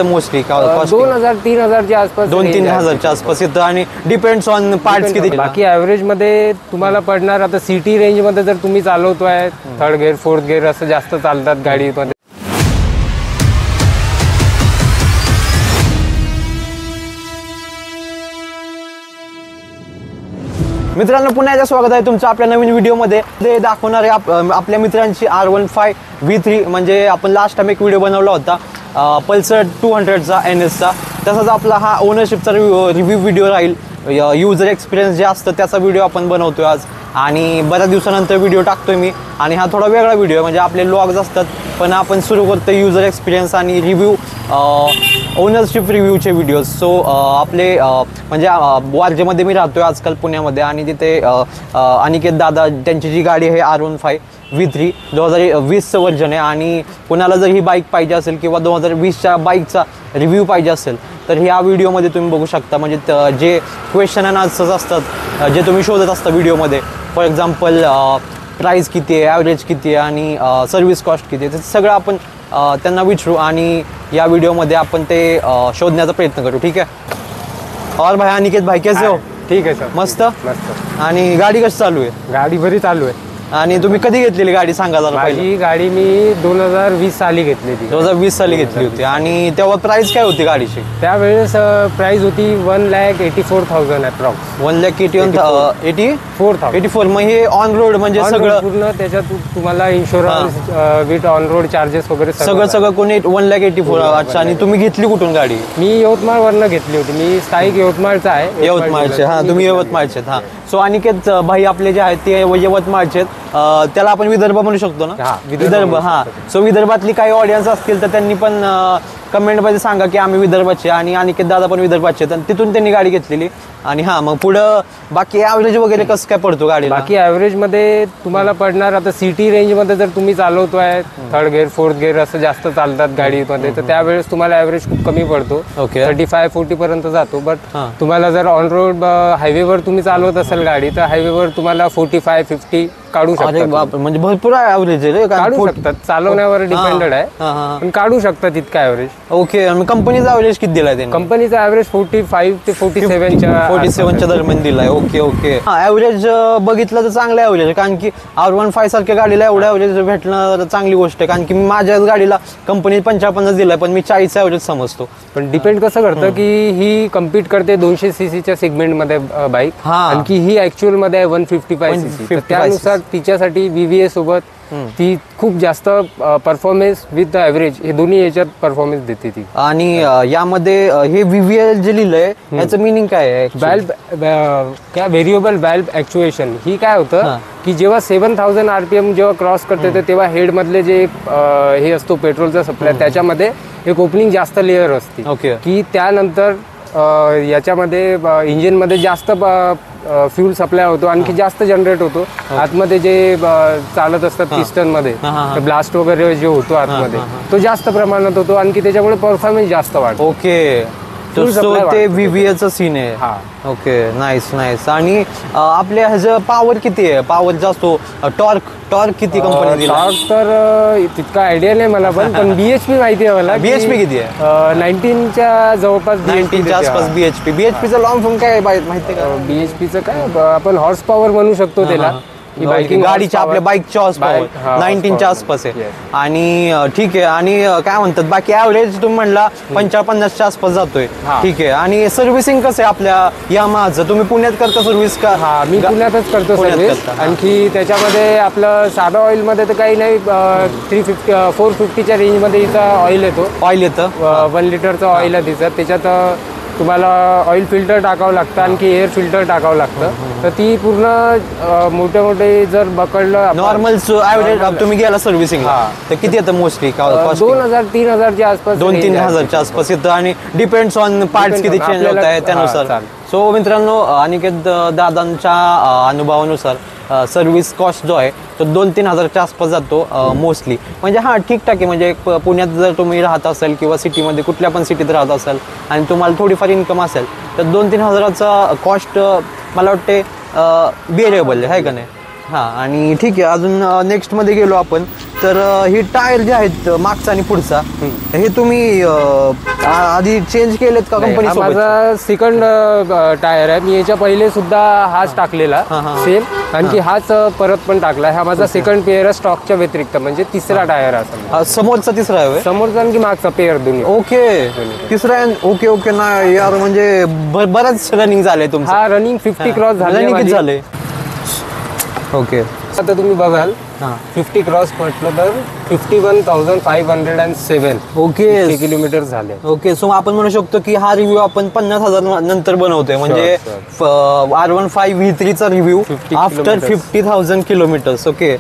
येतं मोस्टली? 2000-3000च्या आसपास, 2-3000च्या आसपास येतं आणि डिपेंड्स ऑन पार्ट्स किती. बाकी ॲव्हरेज मध्ये तुम्हाला पडणार. आता सिटी रेंज मध्ये जर तुम्ही चालवतोय, थर्ड गिअर फोर्थ गिअर असं जास्त चालतात गाडीमध्ये. मित्रांनो, पुन्हा एकदा स्वागत आहे तुमचं आपल्या नवीन व्हिडिओमध्ये. ते दाखवणार आहे आपल्या मित्रांची R15 V3. म्हणजे आपण लास्ट टाइम एक व्हिडिओ बनवला होता पल्सर 200चा NSचा. तसाच आपला हा ओनरशिपचा रिव्ह्यू व्हिडिओ राहील. युजर एक्सपिरियन्स जे असतं त्याचा व्हिडिओ आपण बनवतोय आज, आणि बऱ्याच दिवसानंतर व्हिडिओ टाकतोय मी. आणि हा थोडा वेगळा व्हिडिओ आहे, म्हणजे आपले व्लॉग्स असतात पण आपण सुरू करतो युजर एक्सपिरियन्स आणि रिव्ह्यू, ओनरशिप रिव्ह्यूचे व्हिडिओज. सो आपले म्हणजे वारजेमध्ये मी राहतोय आजकाल पुण्यामध्ये, आणि तिथे अनिकेत दादा त्यांची जी गाडी आहे R15 V3 2020चं वर्जन आहे. आणि कोणाला जर ही बाईक पाहिजे असेल किंवा 2020च्या बाईकचा रिव्ह्यू पाहिजे असेल तर ह्या व्हिडिओमध्ये तुम्ही बघू शकता. म्हणजे जे क्वेश्चन अँड आन्सर्स असतात जे तुम्ही शोधत असता व्हिडिओमध्ये, फॉर एक्झाम्पल प्राईस किती आहे, ॲव्हरेज किती आहे आणि सर्व्हिस कॉस्ट किती आहे, ते सगळं आपण त्यांना विचारू आणि या व्हिडिओमध्ये आपण ते शोधण्याचा प्रयत्न करू. ठीक आहे. और भाई अनिकेत भाई कैसे हो? ठीक आहे सर. मस्त. मस्त. आणि गाडी कशी चालू आहे? गाडी बरी चालू आहे. आणि तुम्ही कधी घेतलेली गाडी सांगा जरा? माझी गाडी मी 2020 साली घेतली होती. 2020 साली घेतली होती. आणि तेव्हा प्राइस काय होती गाडीची? त्यावेळेस प्राइस होती 1,84,000 अप्रॉक्स. 1,84,000. मग हे ऑन रोड म्हणजे सगळं पूर्ण त्याच्यात तुम्हाला insurance with on road charges वगैरे सगळं कोणी 1,84,000. अच्छा. आणि तुम्ही घेतली कुठून गाडी? मी यवतमाळवरनं घेतली होती. मी स्थायिक यवतमाळचा आहे. यवतमाळचे. हा, तुम्ही यवतमाळचे. हा. सो अनिकेत भाई आपले जे आहेत ते यवतमाळचे आहेत. त्याला आपण विदर्भ म्हणू शकतो ना? विदर्भ. हा. सो विदर्भातली काही ऑडियन्स असतील तर त्यांनी पण कमेंटमध्ये सांगा की आम्ही विदर्भाचे, आणि अनिकेत दादा पण विदर्भाचे आहेत, आणि तिथून त्यांनी गाडी घेतलेली. आणि हा, मग पुढं बाकी ॲव्हरेज वगैरे कसं काय पडतो गाडीला? बाकी ॲव्हरेज मध्ये तुम्हाला पडणार. आता सिटी रेंज मध्ये जर तुम्ही चालवतोय, थर्ड गिअर फोर्थ गिअर असं जास्त चालतात गाडीमध्ये, तर त्यावेळेस तुम्हाला ॲव्हरेज खूप कमी पडतो. 35-40 पर्यंत जातो. बट तुम्हाला जर ऑन रोड हायवेवर तुम्ही चालवत असाल गाडी, तर हायवेवर तुम्हाला 45-50 काढू शकतात. म्हणजे भरपूर ॲव्हरेज आहे. काढू शकतात, चालवण्यावर डिपेंडेड आहे, पण काढू शकतात इतका ॲव्हरेज. ओके. कंपनीचा ॲव्हरेज किती दिलाय त्यांनी? कंपनीचा ॲव्हरेज 45 ते 47च्या दरम्यान दिलाय. Okay okay. ॲव्हरेज बघितलं तर चांगलं ॲव्हरेज आहे, कारण की R15 सारख्या गाडीला एवढं ॲव्हरेज भेटणं चांगली गोष्ट आहे. कारण की माझ्याच गाडीला कंपनी 55 दिलाय, पण मी 40 ॲव्हरेज समजतो. पण डिपेंड कसं करतं की ही कम्पीट करते 200 सीसीच्या सेगमेंटमध्ये बाईक, आणखी ही ऍक्च्युअल मध्ये आहे 155 सीसी. त्यानुसार तिच्यासाठी VVA सोबत ती खूप जास्त परफॉर्मन्स विथ ॲव्हरेज हे दोन्ही याच्यात परफॉर्मन्स देते ती. आणि यामध्ये हे VVA जे लिहिलंय याचं मिनिंग काय आहे? व्हॅल्व काय व्हेरिएबल व्हॅल्व ॲक्च्युएशन. ही काय होतं की जेव्हा 7000 RPM जेव्हा क्रॉस करते तर तेव्हा हेड मधले जे हे असतो पेट्रोलचा सप्लाय, त्याच्यामध्ये एक ओपनिंग जास्त लेअर असते. ओके. की त्यानंतर याच्यामध्ये इंजिनमध्ये जास्त फ्यूल सप्लाय होतो, आणखी जास्त जनरेट होतो. आतमध्ये जे चालत असतात पिस्टन मध्ये ब्लास्ट वगैरे जे होतो आतमध्ये, तो जास्त प्रमाणात होतो, आणखी त्याच्यामुळे परफॉर्मन्स जास्त वाढतो. ओके. ते VVAचं सीन आहे. ओके. Nice nice. आणि आपल्या ह्याचं पॉवर किती आहे? पॉवर जास्त, टॉर्क किती कंपनी दिला? टॉर्क तर तितका आयडिया नाही मला, पण BHP माहिती आहे मला. BHP किती आहे? 19च्या जवळपास, 19च्या आसपास BHP. BHPचं लॉंग फॉर्म काय माहिती आहे का? BHPचं काय आपण हॉर्स पॉवर म्हणू शकतो त्याला. गाडीच्या आपल्या बाईकच्या हॉर्स पॉवर 19च्या आसपास आहे. आणि ठीक आहे. आणि काय म्हणतात बाकी ॲव्हरेज तुम्ही म्हणला 55-50च्या आसपास जातोय. ठीक आहे. आणि सर्व्हिसिंग कसं आहे आपल्या यामाहाचं? तुम्ही पुण्यात करता सर्व्हिस का? हा, मी पुण्यातच करतो सर्व्हिस. आणखी त्याच्यामध्ये आपलं साधा ऑइल मध्ये तर काही नाही. 450च्या रेंजमध्ये इथं ऑइल येतं. 1 लिटरचं ऑइल आहे तिचं. त्याच्यात तुम्हाला ऑइल फिल्टर टाकावं लागतं, आणखी एअर फिल्टर टाकावं लागतं. तर ती पूर्ण मोठे जर पकडलं नॉर्मल ॲव्हरेज तुम्ही गेला सर्व्हिसिंग तर किती येतं मोस्टली? 2000-3000च्या आसपास, 2-3000च्या आसपास येतं. आणि डिपेंड्स ऑन पार्ट्स किती चेंज होत आहे त्यानुसार. सो मित्रांनो, अनिकेत दादांच्या अनुभवानुसार सर्व्हिस कॉस्ट जो आहे तो 2-3 हजारच्या आसपास जातो मोस्टली. म्हणजे हा ठीकठाक आहे. म्हणजे पुण्यात जर तुम्ही राहत असाल किंवा सिटीमध्ये कुठल्या पण सिटीत राहत असाल आणि तुम्हाला थोडीफार इन्कम असेल तर 2-3 हजाराचा कॉस्ट मला वाटते बिअरेबल आहे का नाही? हा आणि ठीक आहे. अजून नेक्स्ट मध्ये गेलो आपण तर हे टायर जे आहेत मागचा आणि पुढचा हे तुम्ही आधी चेंज केलेत का कंपनी हा सोबत? माझा सेकंड टायर आहे. मी याच्या पहिले सुद्धा हाच टाकलेला सेम, आणखी हाच परत पण टाकला. हा माझा सेकंड पेअर आहे स्टॉकच्या व्यतिरिक्त, म्हणजे तिसरा टायर असा. समोरचा तिसरा आहे होय? समोरचा आणखी मागचा पेअर दोन्ही. ओके तिसरा आहे. ओके ओके ना यार, म्हणजे बराच रनिंग झालंय तुमचं. हा रनिंग 50 क्रॉस रनिंग किती झाले. झाले? ओके आता तुम्ही बघाल 50 क्रॉस म्हटलं तर 51,507 ओके किलोमीटर झाले. ओके. सो आपण म्हणू शकतो की हा रिव्ह्यू आपण 50,000 नंतर बनवतोय, म्हणजे R15 V3 चा review 50 after 50,000 kilometres. Okay.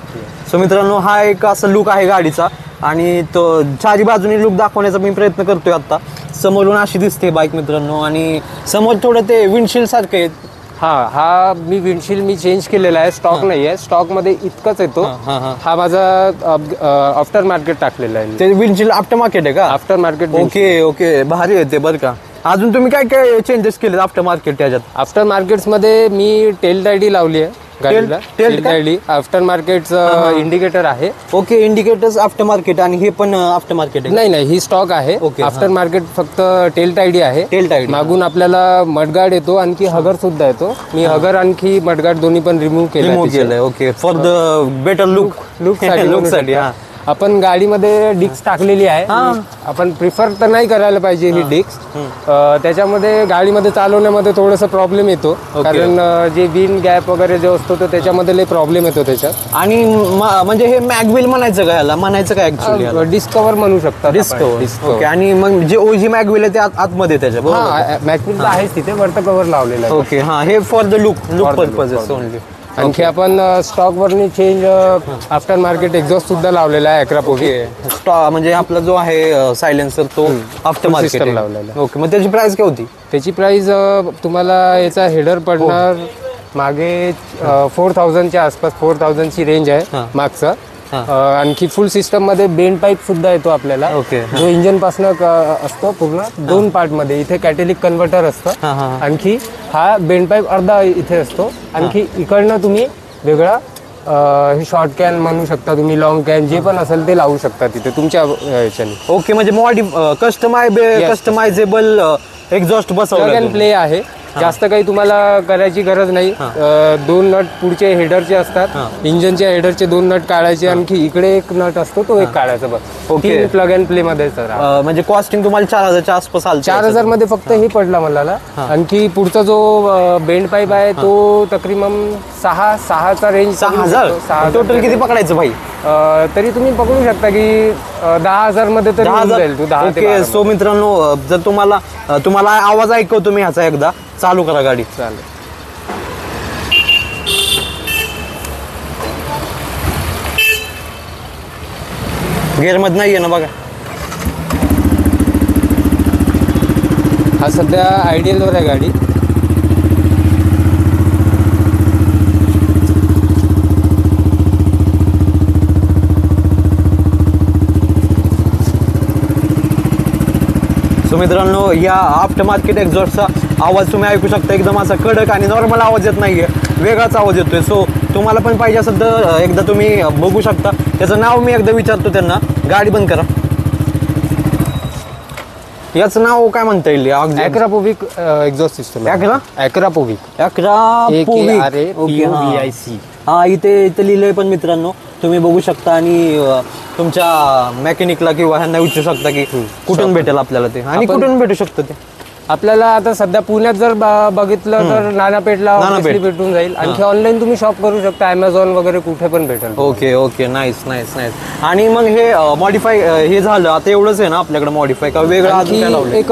So मित्रांनो हा एक असा लुक आहे गाडीचा आणि तो चारी बाजूने लुक दाखवण्याचा मी प्रयत्न करतोय. आता समोरून अशी दिसते बाईक मित्रांनो, आणि समोर थोडं ते विंडशील्ड सारखं आहे. हा मी विंडशील्ड मी चेंज केलेला आहे. स्टॉक नाही आहे, स्टॉक मध्ये इतकंच येतो. हा माझा आफ्टर मार्केट टाकलेला आहे. ते विंडशील्ड आफ्टर मार्केट आहे का? After market. ओके ओके, भारी येते बरं का. अजून तुम्ही काय काय चेंजेस केले आफ्टर मार्केट त्याच्यात? आफ्टर मार्केट्स मध्ये मी टेल आयडी लावली आहे गाडीला. टेल आयडी आफ्टर मार्केटचं इंडिकेटर आहे. ओके, इंडिकेटर्स आफ्टर मार्केट आणि हे पण आफ्टर मार्केट आहे? नाही ही स्टॉक आहे. ओके, आफ्टर मार्केट फक्त टेल आयडी आहे. टेल आयडी मागून आपल्याला मडगार्ड येतो, आणखी हगर सुद्धा येतो. मी हगर आणखी मडगार्ड दोन्ही पण रिमूव्ह केलंय. Okay, for the better look साठी. आपण गाडीमध्ये डिस्क टाकलेली आहे. आपण प्रिफर तर नाही करायला पाहिजे ही डिस्क. त्याच्यामध्ये गाडीमध्ये चालवण्यामध्ये थोडंसं प्रॉब्लेम येतो, कारण जे विंड गॅप वगैरे जो असतो तो त्याच्यामध्ये लय प्रॉब्लेम येतो त्याच्यात. आणि म्हणजे हे मॅगविल म्हणायचं का याला? म्हणायचं का ऍक्च्युअली? डिस्कवर म्हणू शकता. डिस्कवर. ओके. आणि मग जे ओजी मॅगविल आहे ते आतमध्ये त्याच्या? मॅगविल तर आहेच तिथे, वरतं कव्हर लावलेलं आहे. ओके. हा, हे for the look purpose only. आणखी आपण स्टॉक वरनी चेंज आफ्टर मार्केट एक्झॉस्ट सुद्धा लावलेला आहे. म्हणजे आपला जो आहे सायलेन्सर तो आफ्टर मार्केट लावलेला. ओके. मग त्याची प्राइस काय होती? त्याची प्राइस तुम्हाला याचा हेडर पडणार मागे 4,000च्या आसपास. 4,000 ची रेंज आहे मागचा. आणखी फुल सिस्टम मध्ये बेंड पाईप सुद्धा येतो आपल्याला, जो इंजिन पासून असतो पूर्ण 2 पार्ट मध्ये. इथे कॅटेलिक कन्व्हर्टर असतं, आणखी हा बेंड पाईप अर्धा इथे असतो. आणखी इकडनं तुम्ही वेगळा शॉर्ट कॅन म्हणू शकता तुम्ही, लॉंग कॅन जे पण असेल ते लावू शकता तिथे तुमच्या ह्याच्याने. ओके. म्हणजे कस्टमायझेबल एक्झॉस्ट बसवला प्ले आहे. जास्त काही तुम्हाला करायची गरज नाही. 2 नट पुढचे हेडरचे असतात, इंजिनच्या हेडरचे 2 नट काढायचे, आणखी इकडे एक नट असतो तो एक काढायचा. बस ओके. प्लग अँड प्ले मध्ये. म्हणजे कॉस्टिंग तुम्हाला 4,000च्या आसपास आलं? 4,000 मध्ये फक्त हे पडला मला. आणखी पुढचा जो बेंड पाईप आहे तो तकरीबन 6,000चा रेंज. 6,000 टोटल किती पकडायचं भाई? तरी तुम्ही पकडू शकता की 10,000 मध्ये तरी होऊन जाईल. तू 10 ते 12. सो मित्रांनो, जर तुम्हाला आवाज ऐकवतो मी ह्याचा, एकदा चालू करा गाडी. चालेल. गिअर मध्ये नाहीये ना बघा? हा सध्या आयडियल वर आहे गाडी. सो मित्रांनो, या आफ्टर मार्केट एक्झॉस्टचा आवाज तुम्ही ऐकू शकता. एकदम असा कडक आणि नॉर्मल आवाज येत नाहीये, वेगळाच आवाज येतोय. सो तुम्हाला पण पाहिजे असेल तर एकदा तुम्ही बघू शकता. त्याचं नाव मी एकदा विचारतो त्यांना. गाडी बंद करा. याचं नाव काय म्हणता येईल? ॲक्रापोविक एक्झॉस्ट सिस्टम. ॲक्रापोविक. हा, इथे लिहिलंय पण मित्रांनो, तुम्ही बघू शकता. आणि तुमच्या मेकॅनिकला किंवा ह्यांना विचारू शकता की कुठून भेटेल आपल्याला ते, आणि कुठून भेटू शकतं ते. आपल्याला आता सध्या पुण्यात जर बघितलं तर नानापेठला भेटून जाईल. आणखी ऑनलाईन तुम्ही शॉप करू शकता, अमेझॉन वगैरे कुठे पण भेटेल. Okay okay, nice nice nice. आणि मग हे मॉडिफाय हे झालं, आता एवढंच आहे ना आपल्याकडे मॉडिफाय का वेगळं? एक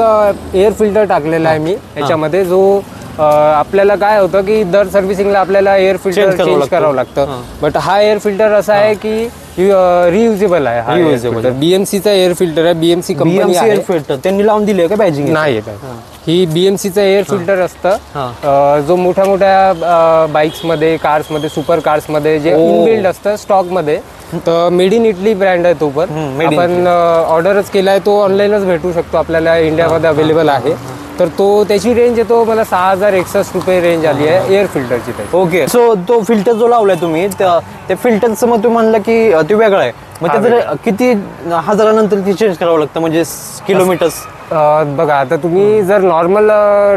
एअर फिल्टर टाकलेला आहे मी याच्यामध्ये, जो आपल्याला काय होतं की दर सर्व्हिसिंगला आपल्याला एअर फिल्टर चेंज करावं लागतं. बट हा एअर फिल्टर असा आहे की रियुजेबल आहे. हा बीएमसीचा एअर फिल्टर आहे. बीएमसी कंपनी एअर फिल्टर त्यांनी लावून दिले का बॅजिंग? नाही, ही बीएमसीचा एअर फिल्टर असतं, जो मोठ्या मोठ्या बाईक्स मध्ये, कार्स मध्ये, सुपर कार्स मध्ये जे इनबिल्ड असतं स्टॉक मध्ये. तर मेड इन इटली ब्रँड आहे तो पण. आपण ऑर्डरच केलाय, तो ऑनलाईनच भेटू शकतो आपल्याला, इंडियामध्ये अवेलेबल आहे. तर तो त्याची रेंज येतो मला 6061 रुपये रेंज आली आहे एअर फिल्टरची त्याची. ओके. सो तो फिल्टर जो लावलाय तुम्ही त्या फिल्टरचं मग तुम्ही म्हणलं की ते वेगळं आहे, मग त्याचं किती हजारानंतर ती चेंज करावं लागतं म्हणजे किलोमीटर्स? बघा आता तुम्ही जर नॉर्मल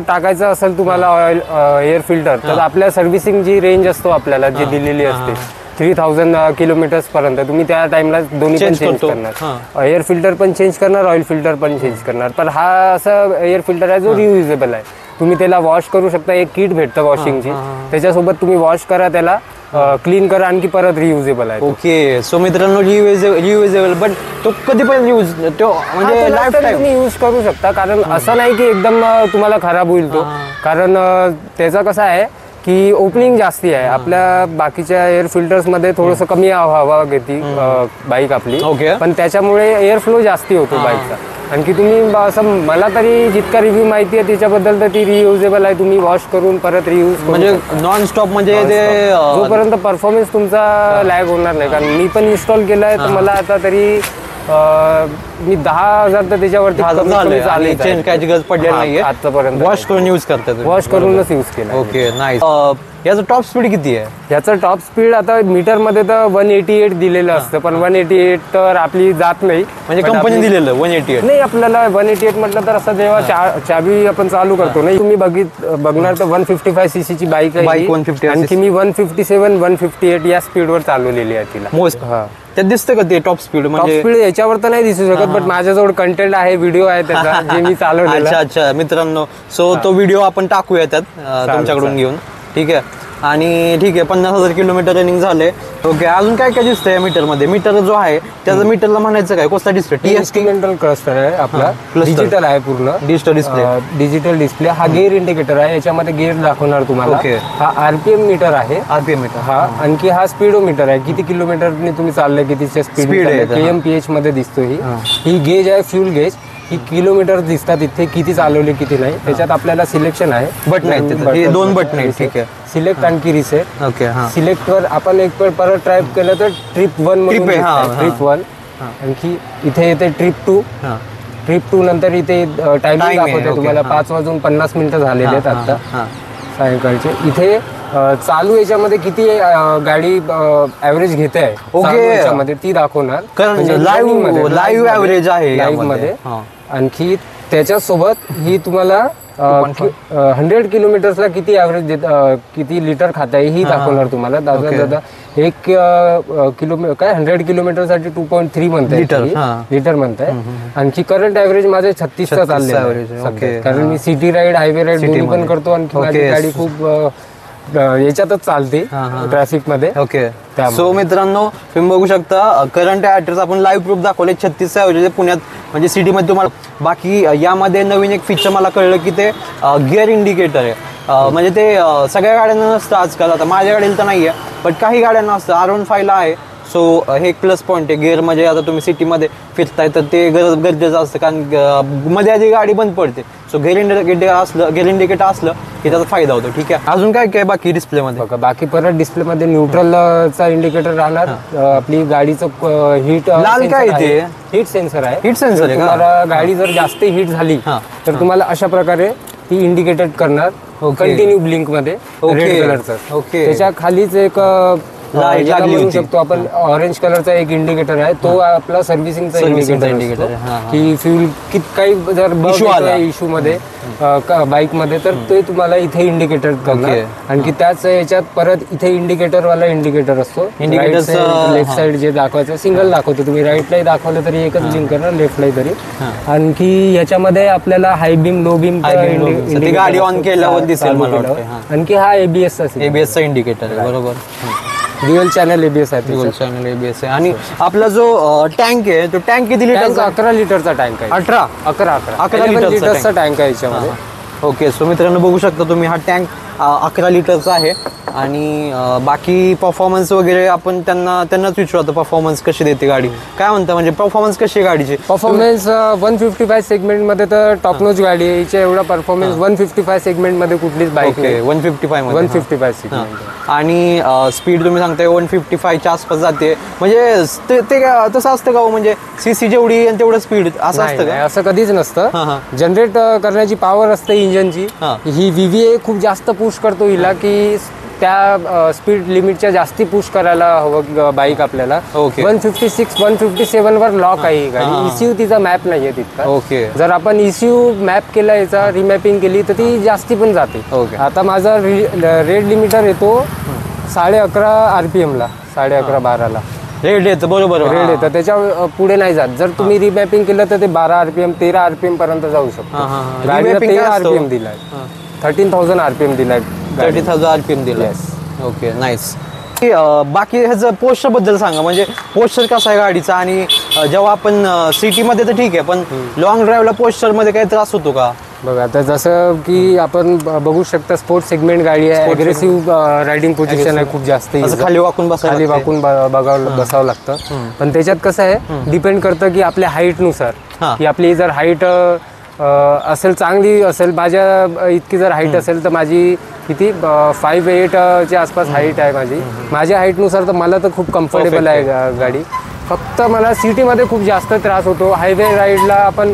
टाकायचं असेल तुम्हाला ऑइल एअर फिल्टर, तर आपल्या सर्व्हिसिंग जी रेंज असतो आपल्याला जी दिलेली असते 3000 किलोमीटर्स पर्यंत, तुम्ही त्या टाइमला दोन्ही पण चेंज करणार. एअर फिल्टर पण चेंज करणार, ऑइल फिल्टर पण चेंज करणार. पण हा असा एअर फिल्टर आहे जो रियुजेबल आहे. तुम्ही त्याला वॉश करू शकता, एक किट भेटतं वॉशिंगची, त्याच्यासोबत तुम्ही वॉश करा त्याला, क्लीन करा, आणखी परत रियुजेबल आहे. ओके. सो मित्रांनो रियुजेबल, पण तो कधीपर्यंत यूज, तो म्हणजे लाईफ टाइम तुम्ही यूज करू शकता. कारण असं नाही की एकदम तुम्हाला खराब होईल तो, कारण त्याचा कसं आहे की ओपनिंग जास्ती आहे. आपल्या बाकीच्या एअर फिल्टर्स मध्ये थोडंसं कमी हवा घेते बाईक आपली, पण त्याच्यामुळे एअर फ्लो जास्ती होतो बाईकचा. आणखी तुम्ही असं मला तरी जितका रिव्ह्यू माहिती आहे त्याच्याबद्दल तर ती रियुजेबल आहे. तुम्ही वॉश करून परत रियूज म्हणजे नॉन स्टॉप, म्हणजे ते जोपर्यंत परफॉर्मन्स तुमचा लॅग होणार नाही. कारण मी पण इन्स्टॉल केलाय तर मला आता तरी मी 10,000 तर त्याच्यावरती चेंज करायची गरज पडली नाहीये आतापर्यंत. वॉश करून यूज करतात, वॉश करूनच यूज केला. ओके. नाईस. याचं टॉप स्पीड किती आहे? याचं टॉप स्पीड आता मीटर मध्ये तर 188 दिलेलं असतं, पण 188 तर आपली जात नाही. म्हणजे कंपनी दिलेलं 188 नाही, आपल्याला 188 म्हटलं तर असं जेव्हा चाबी आपण चालू करतो नाही, तुम्ही बघणार तर 155 cc ची बाईक आहे, 150. आणखी मी 157 158 या स्पीडवर चालवलेली आहे तिला. मोस्ट त्यात दिसतं का ते टॉप स्पीड? म्हणजे स्पीड याच्यावर तर नाही दिसू शकत, बट माझ्याजवळ कंटेंट आहे, व्हिडिओ आहे त्याचा जे मी चालवलेला. अच्छा मित्रांनो, सो तो व्हिडिओ आपण टाकूया त्यात तुमच्याकडून घेऊन, ठीक आहे. आणि ठीक आहे, 50,000 किलोमीटर रनिंग झाले. ओके. अजून काय काय दिसतंय या मीटर मध्ये? मीटर जो आहे त्याचं मीटरला म्हणायचं काय, कोणता डिस्प्ले? इन्स्ट्रुमेंटल क्लस्टर आहे आपला, डिजिटल आहे पूर्ण, डिजिटल डिस्प्ले. Digital display. हा गिअर इंडिकेटर आहे, याच्यामध्ये गिअर दाखवणार तुम्हाला. हा RPM मीटर आहे, RPM मीटर. हा आणखी हा स्पीडोमीटर आहे, किती किलोमीटरने तुम्ही चाललंय, कितीच्या स्पीड आहे, KMPH मध्ये दिसतो. ही गेज आहे, फ्यूल गेज. ही किलोमीटर दिसतात इथे, किती चालवले किती नाही. त्याच्यात आपल्याला सिलेक्शन आहे, बटन आहेत, 2 बटन आहेत. ठीक आहे. सिलेक्ट आणखी रिसेट. ओके. सिलेक्ट वर आपण एक परत ट्राय केलं तर ट्रिप 1 ट्रिप 1. आणखी इथे येते ट्रिप 2. ट्रिप 2 नंतर इथे टायमिंग दाखवते तुम्हाला 5:50 झालेले आहेत आता सायंकाळचे. इथे चालू याच्यामध्ये किती गाडी ऍव्हरेज घेते आहे याच्यामध्ये ती दाखवणार, लाईव्ह ऍव्हरेज आहे लाईव्ह मध्ये. आणखी त्याच्यासोबत ही तुम्हाला 100 किलोमीटर्सला किती ऍव्हरेज किती लिटर खात आहे ही दाखवणार तुम्हाला. दादा 1 किलोमीटर काय 100 किलोमीटर साठी 2.3 म्हणताय लिटर म्हणताय. आणखी करंट ऍव्हरेज माझे 36चा चालले, कारण मी सिटी राईड हायवे राईड दोन्ही पण करतो. आणखी माझी गाडी खूप याच्यातच चालते ट्रॅफिक मध्ये. ओके. सो मित्रांनो, तुम्ही बघू शकता करंट ऍड्रेस आपण लाईव्ह प्रूफ दाखवले 36 ऐवजी पुण्यात, म्हणजे सिटीमध्ये तुम्हाला. बाकी यामध्ये नवीन एक फीचर मला कळलं की ते गिअर इंडिकेटर आहे. म्हणजे ते सगळ्या गाड्यांना नसतं आजकाल, आता माझ्या गाडीला तर नाही आहे, पण काही गाड्यांना असतं. R15 ला आहे. सो हे एक प्लस पॉईंट आहे. गिअर म्हणजे आता तुम्ही सिटीमध्ये फिरताय तर ते गरजेचं असतं, कारण मध्ये आधी गाडी बंद पडते. सो गिअर इंडिकेटर असलं की त्याचा फायदा होतो. ठीक आहे. अजून काय काय बाकी डिस्प्ले मध्ये? बाकी परत डिस्प्ले मध्ये न्यूट्रलचा इंडिकेटर राहणार. आपली गाडीचं हीट लाल काय ते हीट सेन्सर आहे. हीट सेन्सर आहे. तुम्हाला गाडी जर जास्त हीट झाली तर तुम्हाला अशा प्रकारे ती इंडिकेटेड करणार कंटिन्यू ब्लिंक मध्ये रेड कलरचं. ओके. त्याच्या खालीच एक म्हणू शकतो आपण ऑरेंज कलरचा एक इंडिकेटर आहे, तो आपला सर्व्हिसिंगचा इंडिकेटर की फ्यूल काही जर इश्यू मध्ये बाईक मध्ये तर ते तुम्हाला इथे इंडिकेटर करणार. आणखी त्याच याच्यात परत इथे इंडिकेटर वाला इंडिकेटर असतो. लेफ्ट साइड जे दाखवायचं सिंगल दाखवतो, तुम्ही राईटलाही दाखवलं तरी एकच ब्लिंक करणार, लेफ्टलाही तरी. आणखी याच्यामध्ये आपल्याला हाय बीम लो बीम गाडी ऑन केल्यावर दिसेल मला वाटतं. आणखी हा ABS चा इंडिकेटर आहे. बरोबर. ड्युअल चॅनल ABS आहे. ड्युअल चॅनल ABS आहे. आणि आपला जो टँक आहे तो टँक किती लिटरचा? 11 लिटरचा टँक आहे. 11 लिटरचा टँक आहे याच्यामध्ये. ओके. सो मित्रांनो बघू शकता तुम्ही, हा टँक 11 लिटरचा आहे आणि बाकी परफॉर्मन्स वगैरे आपण त्यांनाच विचारतो परफॉर्मन्स कशी देते गाडी, काय म्हणता म्हणजे परफॉर्मन्स कशी आहे गाडीची? परफॉर्मन्स 155 सेगमेंटमध्ये तर टॉप नॉच गाडी आहे, हिच्या एवढा परफॉर्मन्स 155 सेगमेंटमध्ये कुठलीच बाईक नाही. 155 सेगमेंट आणि स्पीड तुम्ही सांगताय 155च्या आसपास जाते, म्हणजे ते तसं असतं का म्हणजे सीसी जेवढी आणि तेवढं स्पीड असं असतं का? असं कधीच नसतं. जनरेट करण्याची पॉवर असते इंजनची. ही VVA खूप जास्त पुश करतो हिला की त्या स्पीड लिमिटच्या जास्ती पुश करायला हवं बाईक आपल्याला. 156 157 वर लॉक आहे ही गाडी. ECU तिचा मॅप नाहीये तितका. ओके. जर आपण ECU मॅप केला, याचा रिमॅपिंग केली तर ती जास्ती पण जाते. आता माझा रेड लिमिटर येतो 11.5 RPM ला, 11.5-12 रेड येतं. बरोबर, रेड येतं, त्याच्या पुढे नाही जात. जर तुम्ही रिमॅपिंग केलं तर ते 12 RPM 13 RPM पर्यंत जाऊ शकतो. गाडीला 13 RPM दिलाय, 13,000 RPM दिलाय, 30,000 RPM दिलाय. Okay, nice. बाकी ह्याचं पोस्टर बद्दल सांगा, म्हणजे पोस्टर कसा आहे गाडीचा आणि जेव्हा आपण सिटीमध्ये तर ठीक आहे पण लॉंग ड्राईव्हला पोस्टरमध्ये काही त्रास होतो का? बघा आता जसं की आपण बघू शकता स्पोर्ट्स सेगमेंट गाडी आहे, अग्रेसिव्ह रायडिंग पोझिशन आहे खूप जास्त, खाली वाकून बसावं लागतं. पण त्याच्यात कसं आहे, डिपेंड करतं की आपल्या हाईटनुसार, की आपली जर हाईट असेल चांगली असेल, माझ्या इतकी जर हाईट असेल तर माझी किती 5'8" आसपास हाईट आहे माझी. माझ्या हाईटनुसार तर मला तर खूप कम्फर्टेबल आहे गाडी. फक्त मला सिटीमध्ये खूप जास्त त्रास होतो. हायवे राईडला आपण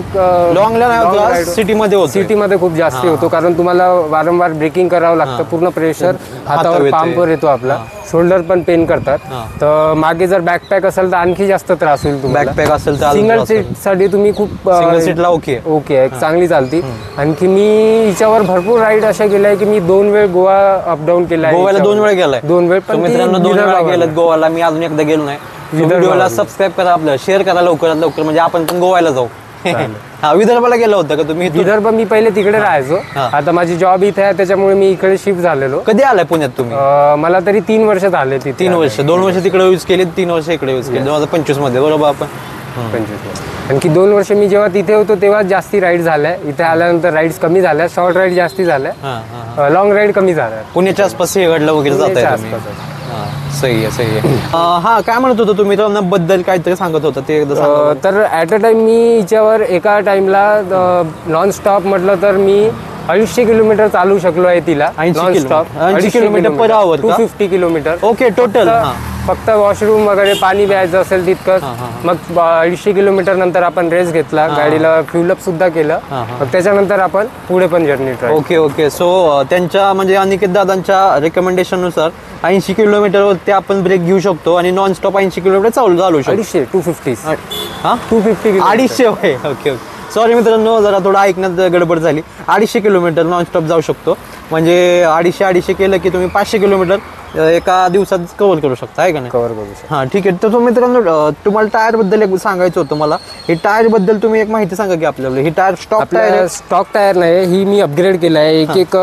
लॉंगला सिटीमध्ये खूप जास्त होतो, कारण तुम्हाला वारंवार ब्रेकिंग करावं लागतं, पूर्ण प्रेशर हातावर पंपवर येतो आपला, शोल्डर पण पेन करतात. तर मागे जर बॅकपॅक असेल तर आणखी जास्त त्रास होईल तुम्हाला. बॅकपॅक असेल तर सिंगल सीट साठी तुम्ही खूप सीटला ओके चांगली चालती. आणखी मी हिच्यावर भरपूर राईड अशा केल्या की मी 2 वेळ गोवा अपडाऊन केलाय. गोव्याला 2 वेळ गेलाय? 2 वेळ. पण मित्रांनो 2 वेळा गेलेत गोव्याला, मी अजून एकदा गेलो नाही. व्हिडिओला सबस्क्राईब करा, आपलं शेअर करा लवकरात लवकर, म्हणजे आपण पण गोव्याला जाऊ. हा, विदर्भाला गेला होता का तुम्ही? विदर्भ मी पहिले तिकडे राहायचो, आता माझी जॉब इथे आहे त्याच्यामुळे मी इकडे शिफ्ट झालेलो. कधी आलाय पुण्यात तुम्ही? मला तरी 3 वर्ष झाले. 3 वर्ष, 2 वर्ष तिकडे यूज केले, 3 वर्ष इकडे यूज केले. 2025 मध्ये बरोबर आपण 25. आणखी 2 वर्ष मी जेव्हा तिथे होतो तेव्हा जास्ती राईड झाल्या. इथे आल्यानंतर राईड्स कमी झाल्या, शॉर्ट राईड जास्ती झाल्या, लॉंग राईड कमी झाल्या. पुण्याच्या आसपास सिंहगडला वगैरे जाताय तुम्ही? सही आहे. हा, काय म्हणत होतो तुम्ही बद्दल काहीतरी सांगत होता ते एकदा सांगा. तर ॲट अ टाइम मी हिच्यावर एका टाइमला नॉन स्टॉप म्हटलं तर मी 250 किलोमीटर चालू शकलो आहे तिला. 80 kilometre per hour, 250 kilometre. Okay, total. फक्त वॉशरूम वगैरे पाणी प्यायचं असेल तितकंच. मग 250 किलोमीटर नंतर आपण रेस्ट घेतला, गाडीला फ्युलअप सुद्धा केलं, मग त्याच्यानंतर आपण पुढे पण जर्नी ट्राय. ओके. सो त्यांच्या म्हणजे अनिकेत दादांच्या रेकमेंडेशन नुसार 80 किलोमीटरवरती आपण ब्रेक घेऊ शकतो आणि नॉन स्टॉप 80 किलोमीटर चालू शकतो. 250 250. ओके. सॉरी मित्रांनो, जरा थोडं ऐकण्यात गडबड झाली. 250 किलोमीटर नॉनस्टॉप जाऊ शकतो, म्हणजे 250 केलं की तुम्ही 500 किलोमीटर एका दिवसात कव्हर करू शकता, आहे का नाही? कव्हर करू शकता. हां, ठीक आहे. तर मित्रांनो, तुम्हाला टायर बद्दल एक सांगायचं होतं मला. हे टायर बद्दल तुम्ही एक माहिती सांगा की आपल्याला. ही टायर स्टॉक टायर नाही, ही मी अपग्रेड केला आहे. एक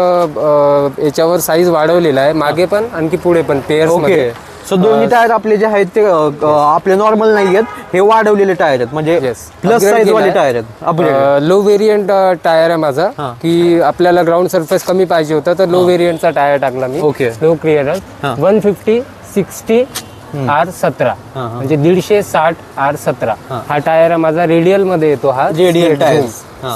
याच्यावर साईज वाढवलेला आहे, मागे पण आणखी पुढे पण पेअर्स. ओके. सो दोन्ही टायर आपले जे आहेत ते आपले नॉर्मल नाही आहेत, हे वाढवलेले टायर आहेत, म्हणजे प्लस साईज वाले टायर आहेत. लो व्हेरियंट टायर आहे माझा, की आपल्याला ग्राउंड सरफेस कमी पाहिजे होता तर लो व्हेरियंटचा टायर टाकला मी. ओके. लो क्लिअरन्स 150/60 R17, म्हणजे 150/60 R17 हा टायर आहे माझा. रेडियल मध्ये येतो हा, रेडियल टायर.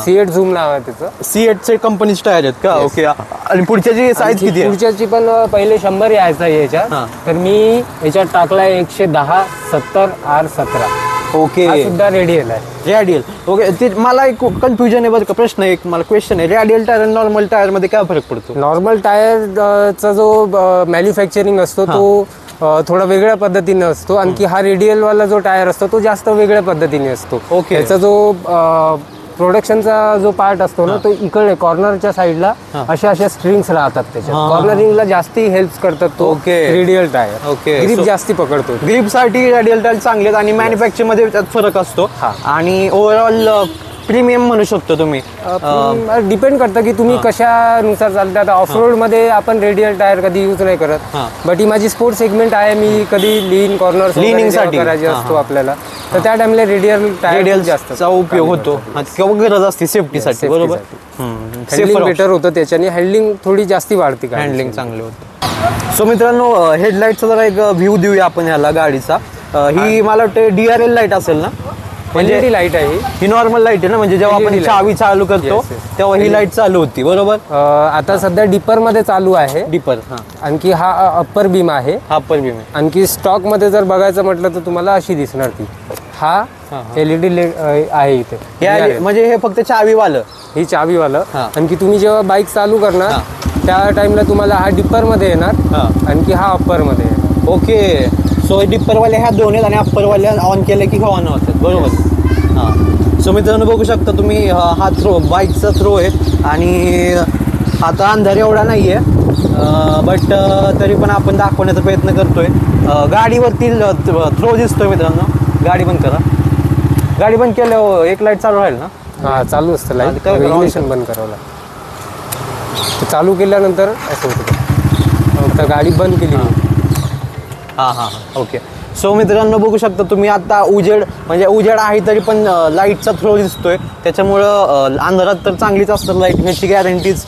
सीएट झूम नाव आहे त्याचं. सीएटचे कंपनीचे टायर आहेत का? ओके. आणि पुढच्याची साईज किती आहे? पुढच्याची पण पहिले 100 यायचा याच्यात, तर मी याच्यात टाकलाय 110 70 R17. ओके. सुद्धा रेडियल आहे. रेडियल. ओके. ते मला एक कन्फ्युजन आहे बरं का, प्रश्न एक मला क्वेश्चन आहे. रेडियल टायर आणि नॉर्मल टायर मध्ये काय फरक पडतो? नॉर्मल टायरचा जो मॅन्युफॅक्चरिंग असतो तो थोडा वेगळ्या पद्धतीने असतो, आणखी हा रेडियल वाला जो टायर असतो तो जास्त वेगळ्या पद्धतीने असतो. ओके. त्याचा जो प्रोडक्शनचा जो पार्ट असतो ना, तो इकडे कॉर्नरच्या साईडला अशा स्ट्रिंग्स राहतात, त्याच्यात कॉर्नरिंगला जास्ती हेल्प करतात तो रेडियल टायर. ओके. ग्रिप जास्ती पकडतो. ग्रिप साठी रेडियल टायर चांगले आहेत आणि मॅन्युफॅक्चर मध्ये त्यात फरक असतो. आणि ओव्हरऑल प्रीमियम म्हणू शकतो तुम्ही. डिपेंड करतं की तुम्ही कशानुसार चालता. आता ऑफरोड मध्ये आपण रेडियल टायर कधी युज नाही करत, बट ही माझी स्पोर्ट सेगमेंट आहे, मी कधी लीन कॉर्नर साठी करायचे असतो आपल्याला, तर त्या टाइमला रेडियल टायर जास्तचा उपयोग होतो किंवा गरज असते सेफ्टीसाठी. बरोबर. हँडलिंग बेटर होतं, त्याच्याने हँडलिंग थोडी जास्ती वाढते. हँडलिंग चांगली होते. सो मित्रांनो, हेडलाईटचा जरा एक व्ह्यू देऊया आपण ह्याला गाडीचा. ही मला वाटतं DRL लाईट असेल ना, म्हणजे LED लाईट आहे ही नॉर्मल लाईट आहे ना, म्हणजे जेव्हा आपण चावी चालू करतो तेव्हा ही लाईट चालू होती, बरोबर. आता सध्या डिपर मध्ये चालू आहे. डिपर, आणखी हा अप्पर बीम आहे. अप्पर बीम आहे. आणखी स्टॉक मध्ये जर बघायचं म्हटलं तर तुम्हाला अशी दिसणार ती. हा LED आहे इथे, म्हणजे हे फक्त चावीवालं, ही चावीवालं. आणखी तुम्ही जेव्हा बाईक चालू करणार त्या टाइमला तुम्हाला हा डिपर मध्ये येणार, आणखी हा अप्पर मध्ये येणार. ओके. सो डिप्परवाले ह्या दोन आहेत आणि अप्परवाल्या ऑन केले की ऑन होतात, बरोबर. हां. सो मित्रांनो बघू शकता तुम्ही, हा थ्रो बाईकचा थ्रो आहे आणि आता अंधार एवढा नाही आहे, बट तरी पण आपण दाखवण्याचा प्रयत्न करतोय. गाडीवरती थ्रो दिसतोय मित्रांनो. गाडी बंद करा. गाडी बंद केल्यावर एक लाईट चालू राहील ना. हा, चालू असतं लाईट. रेग्युलेशन बंद करावं लागतं. चालू केल्यानंतर असं होतं. आता गाडी बंद केली. हां, ओके. सो मित्रांनो बघू शकता तुम्ही, आता उजेड म्हणजे उजेड आहे तरी पण लाईटचा थ्रो दिसतोय, त्याच्यामुळं अंधारात तर चांगलीच असतं लाईट, ह्याची गॅरंटीज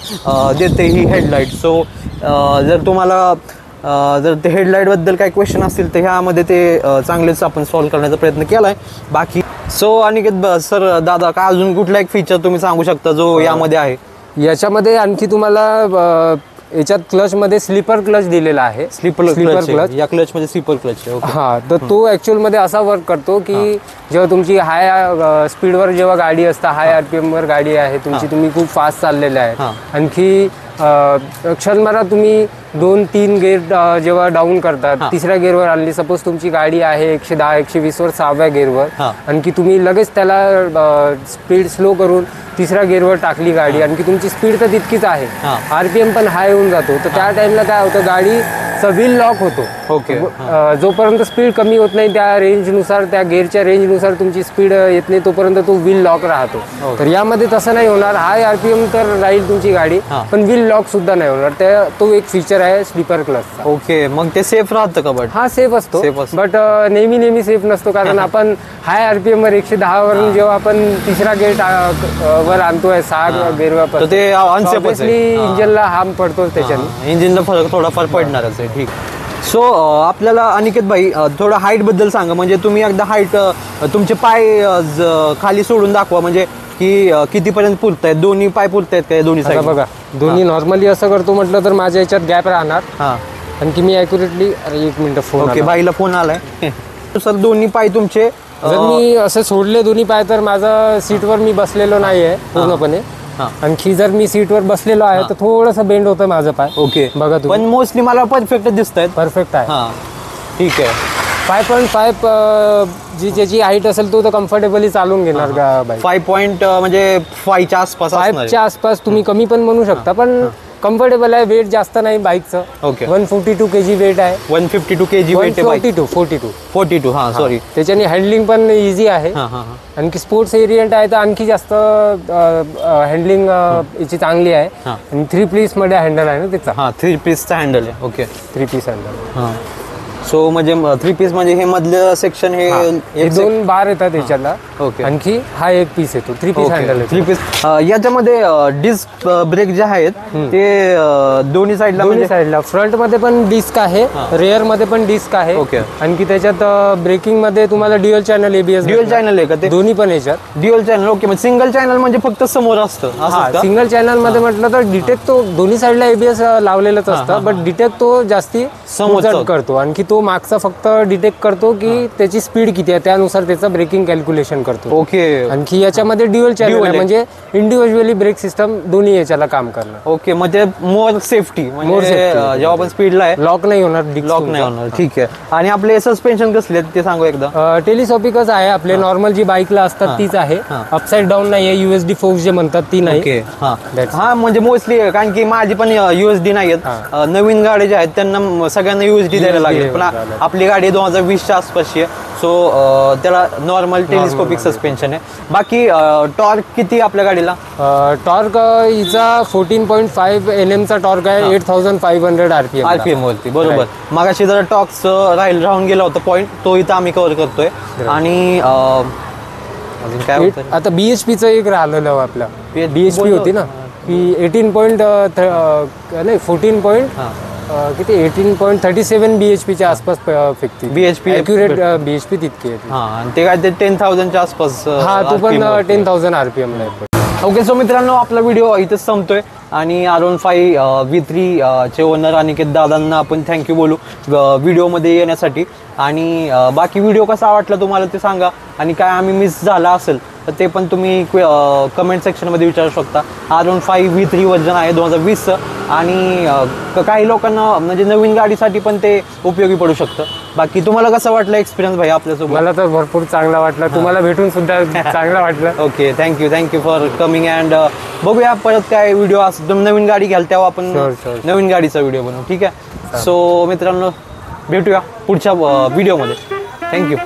देते ही हेडलाईट. सो जर तुम्हाला जर ते हेडलाईटबद्दल काही क्वेश्चन असतील तर ह्यामध्ये ते चांगलेच आपण सॉल्व्ह करण्याचा प्रयत्न केला आहे. बाकी सो अनिकेत सर, दादा, काय अजून कुठला एक फीचर तुम्ही सांगू शकता जो यामध्ये आहे? याच्यामध्ये आणखी तुम्हाला याच्यात क्लच मध्ये स्लीपर क्लच दिलेला आहे. स्लीपर क्लच, या क्लच मध्ये स्लीपर क्लच आहे. हा, तर तो ऍक्च्युअल मध्ये असा वर्क करतो की जेव्हा तुमची हाय स्पीडवर जेव्हा गाडी असता, हाय RPM वर गाडी आहे तुमची, तुम्ही खूप फास्ट चाललेले आहे, आणखी क्षणभरात तुम्ही 2-3 गेअर जेव्हा डाऊन करतात, तिसऱ्या गेअरवर आणली, सपोज तुमची गाडी आहे 110-120 वर 6व्या गेअरवर, आणखी तुम्ही लगेच त्याला स्पीड स्लो करून तिसऱ्या गेअरवर टाकली गाडी, आणखी तुमची स्पीड तर तितकीच आहे, RPM पण हाय होऊन जातो, तर त्या टाइमला काय होतं, गाडीचा व्हील लॉक होतो. ओके. जोपर्यंत स्पीड कमी होत नाही त्या रेंजनुसार, त्या गेअरच्या रेंजनुसार तुमची स्पीड येत नाही तोपर्यंत तो व्हील लॉक राहतो. तर यामध्ये तसं नाही होणार. हाय RPM तर राहील तुमची गाडी, पण व्हील लॉक सुद्धा नाही होणार. तो एक फीचर आहे स्लीपर क्लचचा. ओके. मग ते सेफ राहतं का? बट हा, सेफ असतो, बट नेहमी सेफ नसतो, कारण आपण हाय RPM वर 110 वरून जेव्हा आपण तिसरा गेअर वर आणतोय 6 गेअरवर, ते ऑब्व्हियसली इंजिनला हार्म पडतो, त्याच्याने इंजिनला थोडाफार पडणारच आहे. ठीक. सो आपल्याला अनिकेत भाई थोडं हाईट बद्दल सांगा, म्हणजे तुम्ही एकदा हाईट तुमचे पाय खाली सोडून दाखवा, म्हणजे की कितीपर्यंत पुरतायत, दोन्ही पाय पुरतायत का दोन्ही साईड? बघा, दोन्ही नॉर्मली असं करतो म्हटलं तर माझ्या याच्यात गॅप राहणार. आणखी मी ॲक्युरेटली, अरे एक मिनिट, फोन. ओके, बाईला फोन आलाय. सर दोन्ही पाय तुमचे, जर मी असं सोडले दोन्ही पाय तर माझं सीटवर मी बसलेलो नाही आहे पूर्णपणे. आणखी जर मी सीटवर बसलेलो आहे तर थोडंसं बेंड होतं माझं पाय. ओके. बघा तुम्ही, पण मोस्टली मला परफेक्ट दिसत आहेत. परफेक्ट आहे. ठीक आहे. 5.5 जी ज्याची हाईट असेल तो कम्फर्टेबली चालून घेणार का बाईक. 5 म्हणजे 5च्या आसपास, 5च्या आसपास तुम्ही कमी पण म्हणू शकता, पण कम्फर्टेबल आहे. वेट जास्त नाही बाईकचं. ओके. 142 kg वेट आहे. 152 kg वेट आहे. 42. हा, सॉरी. त्याच्याने हँडलिंग पण इझी आहे. आणखी स्पोर्ट्स एरियंट आहे तर आणखी जास्त हँडलिंग याची चांगली आहे. आणि 3 पीस मध्ये हँडल आहे ना त्याचा. 3 पीसचा हँडल आहे. ओके. 3 piece handle. सो म्हणजे 3 पीस म्हणजे हे मधलं सेक्शन, हे 2 बार येतात त्याच्याला. ओके. आणखी हा 1 पीस येतो. 3 पीस हँडल आहे. 3 पीस. याच्यामध्ये डिस्क ब्रेक जे आहेत ते दोन्ही साईडला, फ्रंट मध्ये पण डिस्क आहे, रेअर मध्ये पण डिस्क आहे. ओके. आणखी त्याच्यात ब्रेकिंग मध्ये तुम्हाला dual channel ABS. Dual channel आहे का ते? दोन्ही पण याच्यात ड्युअल चॅनल. ओके. म्हणजे सिंगल चॅनल म्हणजे फक्त समोर असतं. सिंगल चॅनल मध्ये म्हटलं तर डिटेक्ट तो दोन्ही साईडला ABS लावलेलंच असतं, बट डिटेक्ट तो जास्ती समोर करतो. आणखी तो मागचा फक्त डिटेक्ट करतो की त्याची स्पीड किती आहे, त्यानुसार त्याचं ब्रेकिंग कॅल्क्युलेशन करतो. ओके. आणखी याच्यामध्ये ड्युअल चॅनल आहे, म्हणजे इंडिव्हिज्युअली ब्रेक सिस्टम दोन्ही याच्याला काम करणार. ओके. म्हणजे मोर सेफ्टी, जेव्हा आपण स्पीडला आहे लॉक नाही होणार, लॉक नाही होणार. ठीक आहे. आणि आपले सस्पेन्शन कसले आहेत ते सांगू एकदा. टेलिस्कोपिकच आहे आपले, नॉर्मल जी बाईकला असतात तीच आहे. अपसाइड डाऊन नाही आहे, USD फोक्स जे म्हणतात ती नाही. हा, म्हणजे मोस्टली, कारण की माझी पण USD नाही आहेत. नवीन गाडी जे आहेत त्यांना सगळ्यांना USD द्यायला लागेल, पण आपली गाडी 2020च्या आसपासची आहे. सो त्याला नॉर्मल टेलिस्कोपिक सस्पेन्शन आहे. बाकी टॉर्क किती आपल्या गाडीला? टॉर्क हिचा 14.5 Nm चा टॉर्क आहे. 8500 RPM वरती. बरोबर. मागाशी जरा टॉर्क्स राहून गेला होता पॉईंट, तो इथं आम्ही कव्हर करतोय. आणि अजून काय होतं आता BHP चं एक राहिलेलं आपलं. BHP होती ना, की 14 किती 18.37 BHPच्या आसपास फिरते. BHP ॲक्युरेट BHP तितकी आहे. हां, आणि ते काय ते 10,000च्या आसपास हा तो पण 10,000 RPM ला आहे. ओके, सो मित्रांनो आपला व्हिडिओ इथेच संपतोय आणि R15 V3 चे ओनर अनिकेत दादांना आपण थँक्यू बोलू व्हिडिओमध्ये येण्यासाठी. आणि बाकी व्हिडिओ कसा वाटला तुम्हाला ते सांगा, आणि काय आम्ही मिस झाला असेल तर ते पण तुम्ही कमेंट सेक्शनमध्ये विचारू शकता. R15 V3 वर्जन आहे 2020चं, आणि काही लोकांना म्हणजे नवीन गाडीसाठी पण ते उपयोगी पडू शकतं. बाकी तुम्हाला कसं वाटलं एक्सपिरियन्स भाई आपल्यासोबत? मला तर भरपूर चांगला वाटला, तुम्हाला भेटून सुद्धा चांगला वाटलं. Okay, thank you for coming. And बघूया परत काय व्हिडिओ असं तुम्ही नवीन गाडी घ्याल तेव्हा आपण Sure. नवीन गाडीचा व्हिडिओ बनवू. ठीक आहे, सो मित्रांनो भेटूया पुढच्या व्हिडिओमध्ये. थँक्यू.